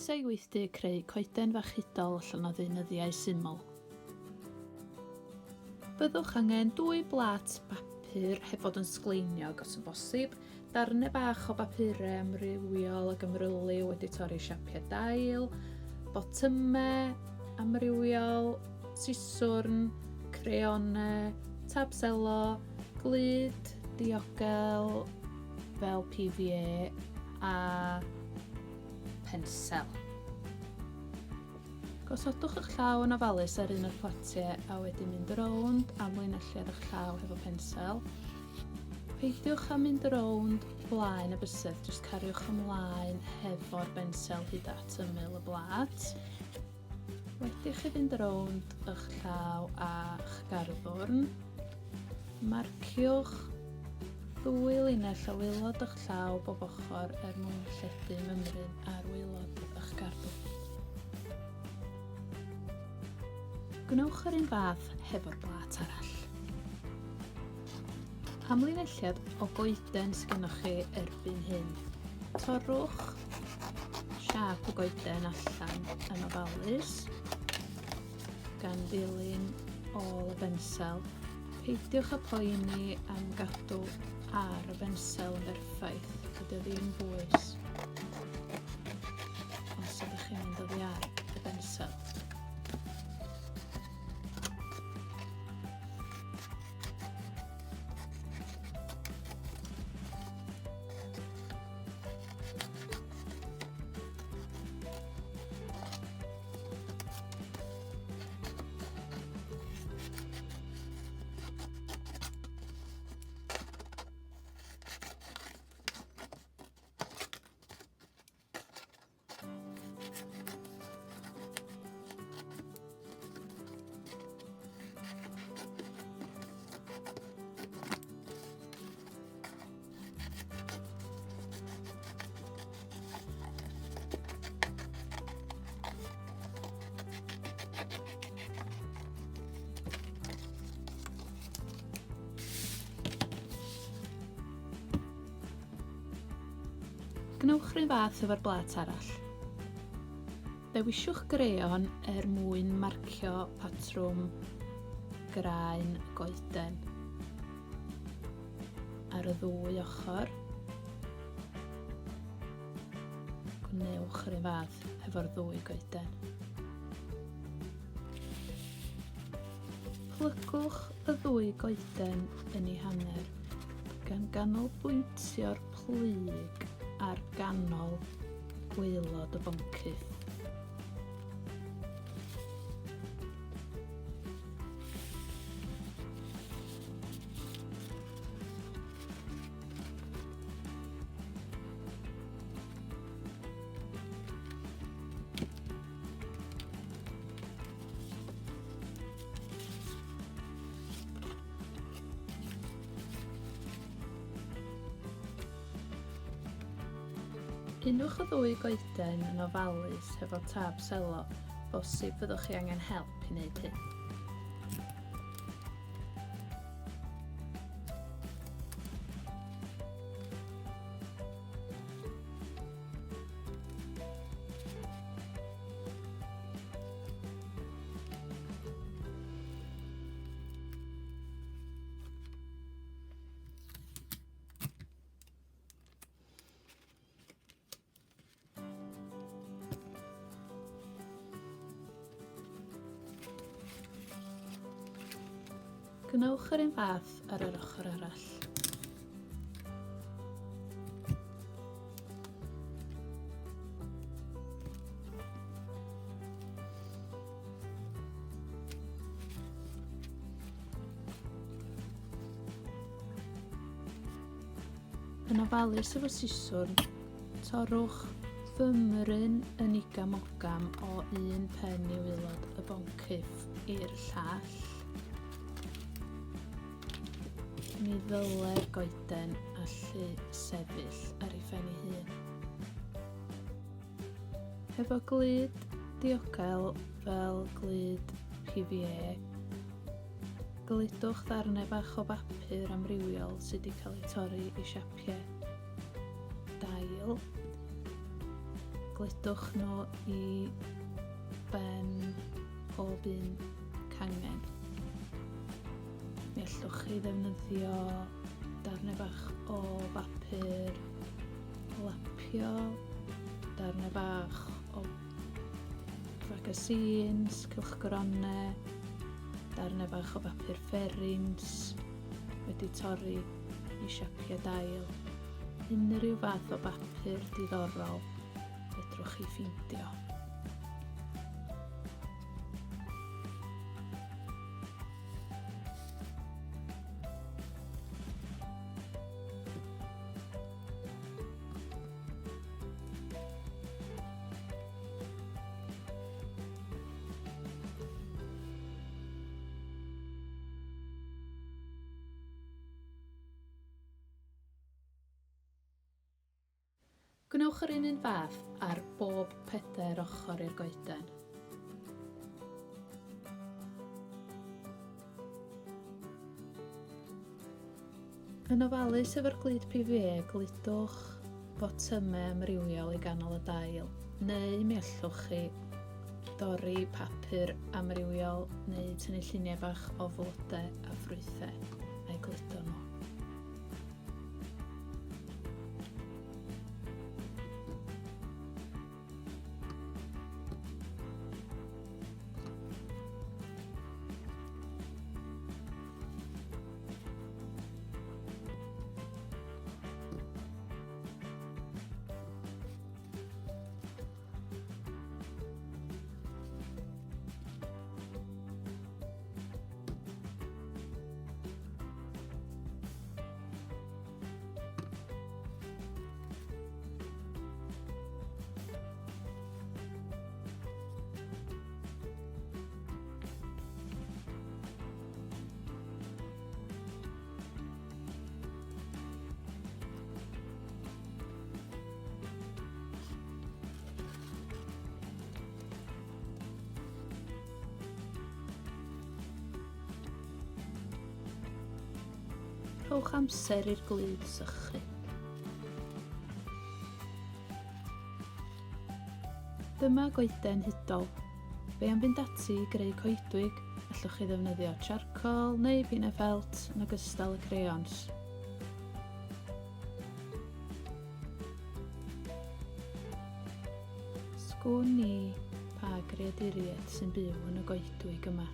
Pwysau weithdy creu coeden fachudol llonyddynyddiau syml. Byddwch angen 2 blat bapur heb fod yn sgleiniog os yn bosib, darnau bach o bapurau amrywiol ac ymrylu wedi torri siapiau dail, botymau amrywiol, siswrn, creonau, tabselo, glud, diogel fel PVA a pensel. Gosodwch eich llaw yn ofalus ar un o'r platiau a wedyn mynd rownd a mlynelliad eich llaw hefo pensel. Peidiwch â mynd rownd blaen y bysedd, jyst cariwch ymlaen hefo'r bensel hyd at ymyl y blad. Wedi chi fynd rownd eich llaw a'ch garddwrn, marciwch 2 linell o waelod eich llaw bob ochr mwyn lledu mymryn ar waelod eich garddwrn. Gwnewch yr un fath hefo'r blat arall. Amlinelliad o goeden sydd gennych chi erbyn hyn. Torrwch siap y goeden allan yn ofalus gan ddilyn ôl y bensel. Peidiwch â poeni am gadw ar y bensel yn berffaith, dydy o ddim bwys os ydych chi'n mynd oddi ar y bensel. Gnewch rhywun fath efo'r blat arall. Dewisiwch greon mwyn marcio patrwm graen goeden ar y 2 ochr. Gnewch rhywun fath efo'r 2 goeden. Plygwch y 2 goeden yn ei hanner gan ganolbwyntio'r plyg ar ganol waelod y boncyff. Unwch y 2 goeden yn ofalus hefo tab selo, bosib fyddwch chi angen help i wneud hyn. Gnewch yr un fath ar yr ochr arall. Yn ofalus efo siswrn, torrwch fymryn yn igamogam o 1 pen i waelod y boncyff i'r llall. Mi ddylai'r goeden allu sefyll ar ei phen ei hun. Hefo glud diogel fel glud PVA, gludwch ddarnau bach o bapur amrywiol sydd wedi cael ei torri i siapiau dail. gludwch nhw i ben pob un cangen. Mi allwch chi ddefnyddio darnau bach o bapur lapio, darnau bach o magazines, cylchgronau, darnau bach o bapur fferins wedi torri i siapiau dail. Unrhyw fath o bapur diddorol fedrwch chi ffeindio. Gwnewch yr un fath ar bob 4 ochr i'r goeden. Yn ofalus efo'r glud PVA, gludwch botymau amrywiol i ganol y dail, neu mi allwch chi dorri papur amrywiol neu tynnu lluniau bach o flodau a ffrwythau a'i gludo nhw. Rhowch amser i'r glud sychu. Dyma goeden hudol. Fe am fynd ati i greu coedwig, allwch chi ddefnyddio charcoal neu bina ffelt yn ogystal y crayons. Sgwn ni pa greaduriaid sy'n byw yn y goedwig yma.